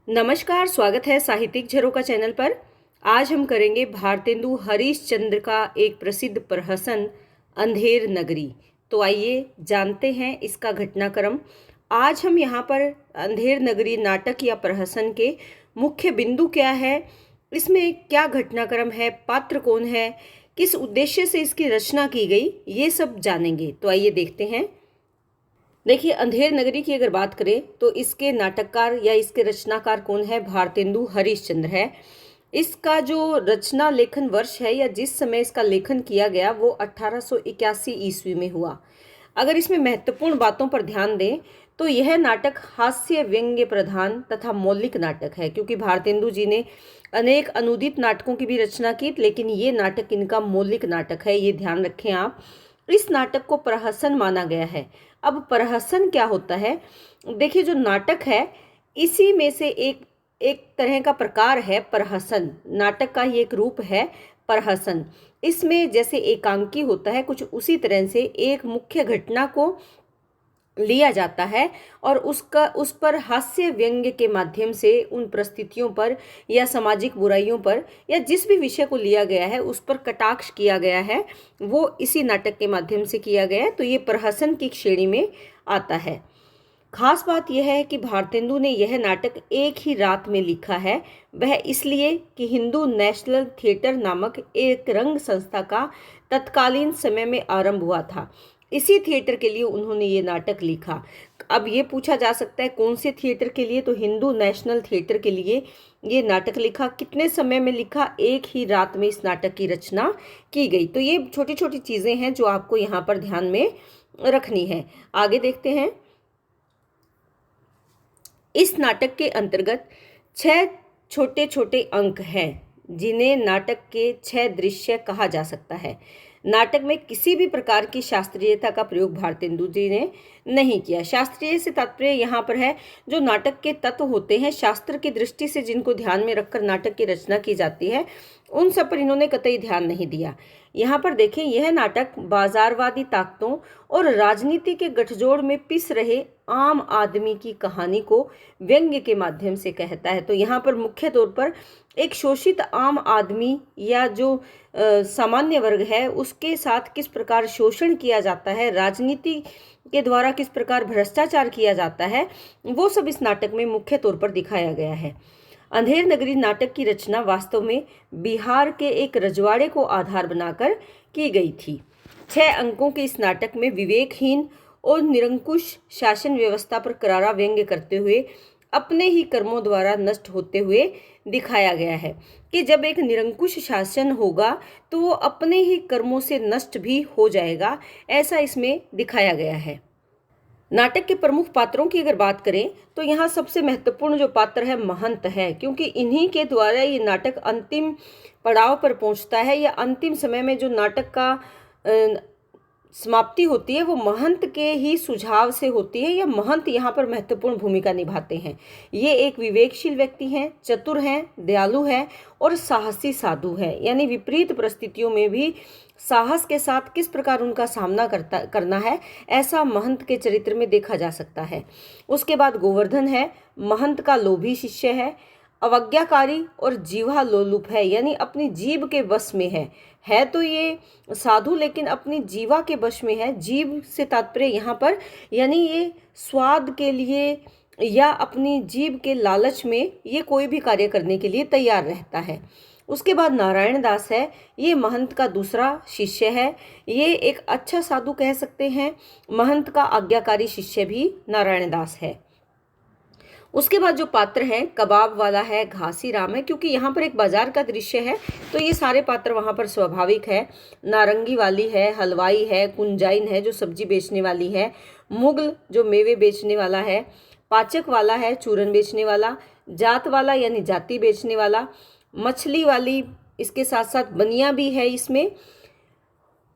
नमस्कार, स्वागत है साहित्यिक झरोका चैनल पर। आज हम करेंगे भारतेंदु हरिश्चंद्र का एक प्रसिद्ध प्रहसन अंधेर नगरी। तो आइए जानते हैं इसका घटनाक्रम। आज हम यहाँ पर अंधेर नगरी नाटक या प्रहसन के मुख्य बिंदु क्या है, इसमें क्या घटनाक्रम है, पात्र कौन है, किस उद्देश्य से इसकी रचना की गई, ये सब जानेंगे। तो आइए देखते हैं। देखिए, अंधेर नगरी की अगर बात करें तो इसके नाटककार या इसके रचनाकार कौन है? भारतेंदु हरिश्चंद्र है। इसका जो रचना लेखन वर्ष है या जिस समय इसका लेखन किया गया वो 1881 ईस्वी में हुआ। अगर इसमें महत्वपूर्ण बातों पर ध्यान दें तो यह नाटक हास्य व्यंग्य प्रधान तथा मौलिक नाटक है, क्योंकि भारतेंदु जी ने अनेक अनुदित नाटकों की भी रचना की, लेकिन ये नाटक इनका मौलिक नाटक है, ये ध्यान रखें आप। इस नाटक को प्रहसन माना गया है। अब प्रहसन क्या होता है? देखिए, जो नाटक है इसी में से एक एक तरह का प्रकार है प्रहसन। नाटक का ये एक रूप है प्रहसन। इसमें जैसे एकांकी होता है, कुछ उसी तरह से एक मुख्य घटना को लिया जाता है और उस पर हास्य व्यंग्य के माध्यम से उन परिस्थितियों पर या सामाजिक बुराइयों पर या जिस भी विषय को लिया गया है उस पर कटाक्ष किया गया है, वो इसी नाटक के माध्यम से किया गया है। तो ये प्रहसन की श्रेणी में आता है। खास बात यह है कि भारतेंदु ने यह नाटक एक ही रात में लिखा है। वह इसलिए कि हिंदू नेशनल थिएटर नामक एक रंग संस्था का तत्कालीन समय में आरंभ हुआ था। इसी थिएटर के लिए उन्होंने ये नाटक लिखा। अब ये पूछा जा सकता है कौन से थिएटर के लिए? तो हिंदू नेशनल थिएटर के लिए ये नाटक लिखा। कितने समय में लिखा? एक ही रात में इस नाटक की रचना की गई। तो ये छोटी छोटी चीज़ें हैं जो आपको यहाँ पर ध्यान में रखनी है। आगे देखते हैं। इस नाटक के अंतर्गत 6 छोटे छोटे अंक हैं जिन्हें नाटक के 6 दृश्य कहा जा सकता है। नाटक में किसी भी प्रकार की शास्त्रीयता का प्रयोग भारतेंदु जी ने नहीं किया। शास्त्रीय से तात्पर्य यहाँ पर है जो नाटक के तत्व होते हैं, शास्त्र की दृष्टि से जिनको ध्यान में रखकर नाटक की रचना की जाती है, उन सब पर इन्होंने कतई ध्यान नहीं दिया। यहाँ पर देखें, यह नाटक बाजारवादी ताकतों और राजनीति के गठजोड़ में पिस रहे आम आदमी की कहानी को व्यंग्य के माध्यम से कहता है। तो यहाँ पर मुख्य तौर पर एक शोषित आम आदमी या जो सामान्य वर्ग है उसके साथ किस प्रकार शोषण किया जाता है, राजनीति के द्वारा किस प्रकार भ्रष्टाचार किया जाता है, वो सब इस नाटक में मुख्य तौर पर दिखाया गया है। अंधेर नगरी नाटक की रचना वास्तव में बिहार के एक रजवाड़े को आधार बनाकर की गई थी। 6 अंकों के इस नाटक में विवेकहीन और निरंकुश शासन व्यवस्था पर करारा व्यंग्य करते हुए अपने ही कर्मों द्वारा नष्ट होते हुए दिखाया गया है कि जब एक निरंकुश शासन होगा तो वो अपने ही कर्मों से नष्ट भी हो जाएगा, ऐसा इसमें दिखाया गया है। नाटक के प्रमुख पात्रों की अगर बात करें तो यहाँ सबसे महत्वपूर्ण जो पात्र है महंत है, क्योंकि इन्हीं के द्वारा ये नाटक अंतिम पड़ाव पर पहुँचता है या अंतिम समय में जो नाटक का समाप्ति होती है वो महंत के ही सुझाव से होती है, या महंत यहाँ पर महत्वपूर्ण भूमिका निभाते हैं। ये एक विवेकशील व्यक्ति हैं, चतुर हैं, दयालु हैं और साहसी साधु हैं, यानी विपरीत परिस्थितियों में भी साहस के साथ किस प्रकार उनका सामना करना है, ऐसा महंत के चरित्र में देखा जा सकता है। उसके बाद गोवर्धन है, महंत का लोभी शिष्य है, अवज्ञाकारी और जीवा लोलुप है, यानी अपनी जीभ के वश में है तो ये साधु लेकिन अपनी जीवा के वश में है। जीभ से तात्पर्य यहाँ पर यानी ये स्वाद के लिए या अपनी जीभ के लालच में ये कोई भी कार्य करने के लिए तैयार रहता है। उसके बाद नारायण दास है, ये महंत का दूसरा शिष्य है। ये एक अच्छा साधु कह सकते हैं। महंत का आज्ञाकारी शिष्य भी नारायण दास है। उसके बाद जो पात्र हैं, कबाब वाला है, घासी राम है, क्योंकि यहाँ पर एक बाजार का दृश्य है तो ये सारे पात्र वहाँ पर स्वाभाविक है। नारंगी वाली है, हलवाई है, कुंजाइन है जो सब्जी बेचने वाली है, मुगल जो मेवे बेचने वाला है, पाचक वाला है चूरन बेचने वाला, जात वाला यानी जाति बेचने वाला, मछली वाली, इसके साथ साथ बनिया भी है इसमें,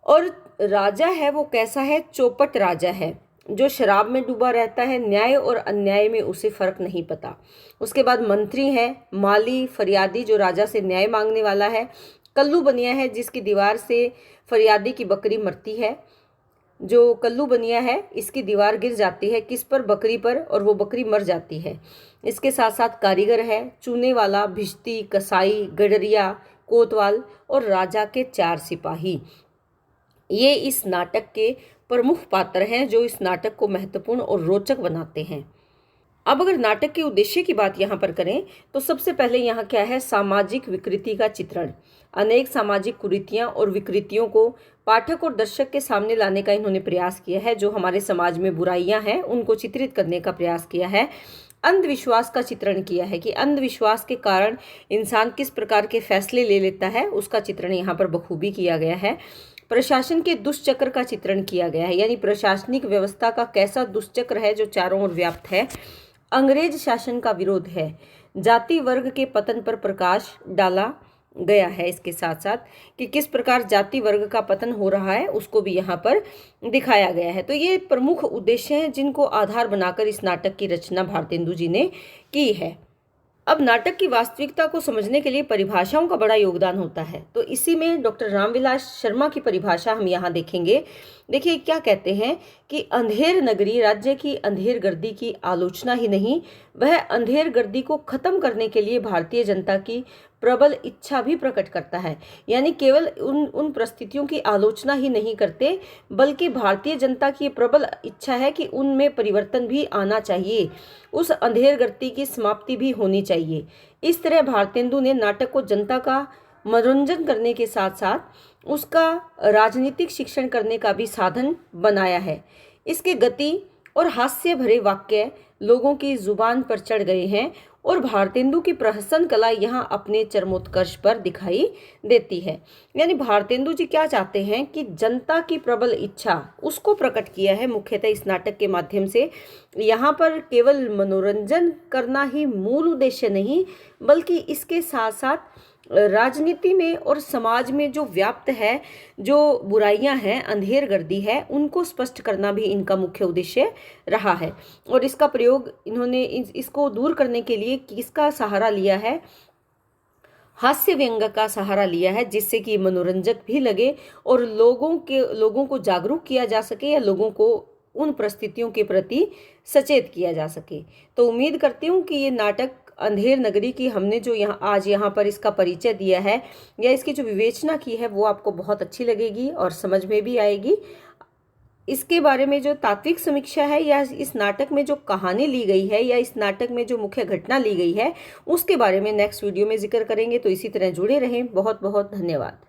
और राजा है वो कैसा है? चौपट राजा है जो शराब में डूबा रहता है, न्याय और अन्याय में उसे फर्क नहीं पता। उसके बाद मंत्री है, माली फरियादी जो राजा से न्याय मांगने वाला है, कल्लू बनिया है जिसकी दीवार से फरियादी की बकरी मरती है। जो कल्लू बनिया है इसकी दीवार गिर जाती है, किस पर? बकरी पर, और वो बकरी मर जाती है। इसके साथ साथ कारीगर है, चूने वाला, भिश्ती, कसाई, गडरिया, कोतवाल और राजा के 4 सिपाही। ये इस नाटक के प्रमुख पात्र हैं जो इस नाटक को महत्वपूर्ण और रोचक बनाते हैं। अब अगर नाटक के उद्देश्य की बात यहाँ पर करें तो सबसे पहले यहाँ क्या है, सामाजिक विकृति का चित्रण। अनेक सामाजिक कुरीतियाँ और विकृतियों को पाठक और दर्शक के सामने लाने का इन्होंने प्रयास किया है। जो हमारे समाज में बुराइयां हैं उनको चित्रित करने का प्रयास किया है। अंधविश्वास का चित्रण किया है कि अंधविश्वास के कारण इंसान किस प्रकार के फैसले ले लेता है, उसका चित्रण यहाँ पर बखूबी किया गया है। प्रशासन के दुष्चक्र का चित्रण किया गया है, यानी प्रशासनिक व्यवस्था का कैसा दुष्चक्र है जो चारों ओर व्याप्त है। अंग्रेज शासन का विरोध है। जाति वर्ग के पतन पर प्रकाश डाला गया है। इसके साथ साथ कि किस प्रकार जाति वर्ग का पतन हो रहा है उसको भी यहाँ पर दिखाया गया है। तो ये प्रमुख उद्देश्य हैं जिनको आधार बनाकर इस नाटक की रचना भारतेंदु जी ने की है। अब नाटक की वास्तविकता को समझने के लिए परिभाषाओं का बड़ा योगदान होता है। तो इसी में डॉक्टर रामविलास शर्मा की परिभाषा हम यहाँ देखेंगे। देखिए क्या कहते हैं कि अंधेर नगरी राज्य की अंधेर गर्दी की आलोचना ही नहीं, वह अंधेर गर्दी को खत्म करने के लिए भारतीय जनता की प्रबल इच्छा भी प्रकट करता है। यानी केवल उन परिस्थितियों की आलोचना ही नहीं करते, बल्कि भारतीय जनता की प्रबल इच्छा है कि उनमें परिवर्तन भी आना चाहिए, उस अंधेर गर्दी की समाप्ति भी होनी चाहिए। इस तरह भारतेंदु ने नाटक को जनता का मनोरंजन करने के साथ साथ उसका राजनीतिक शिक्षण करने का भी साधन बनाया है। इसके गति और हास्य भरे वाक्य लोगों की जुबान पर चढ़ गए हैं और भारतेंदु की प्रहसन कला यहाँ अपने चरमोत्कर्ष पर दिखाई देती है। यानी भारतेंदु जी क्या चाहते हैं कि जनता की प्रबल इच्छा उसको प्रकट किया है मुख्यतः इस नाटक के माध्यम से। यहाँ पर केवल मनोरंजन करना ही मूल उद्देश्य नहीं, बल्कि इसके साथ साथ राजनीति में और समाज में जो व्याप्त है, जो बुराइयां हैं, अंधेर गर्दी है, उनको स्पष्ट करना भी इनका मुख्य उद्देश्य रहा है। और इसका प्रयोग इन्होंने इसको दूर करने के लिए किसका सहारा लिया है, हास्य व्यंग का सहारा लिया है, जिससे कि मनोरंजक भी लगे और लोगों को जागरूक किया जा सके या लोगों को उन परिस्थितियों के प्रति सचेत किया जा सके। तो उम्मीद करती हूँ कि ये नाटक अंधेर नगरी की हमने जो आज यहाँ पर इसका परिचय दिया है या इसकी जो विवेचना की है वो आपको बहुत अच्छी लगेगी और समझ में भी आएगी। इसके बारे में जो तात्विक समीक्षा है या इस नाटक में जो कहानी ली गई है या इस नाटक में जो मुख्य घटना ली गई है उसके बारे में नेक्स्ट वीडियो में जिक्र करेंगे। तो इसी तरह जुड़े रहें। बहुत बहुत धन्यवाद।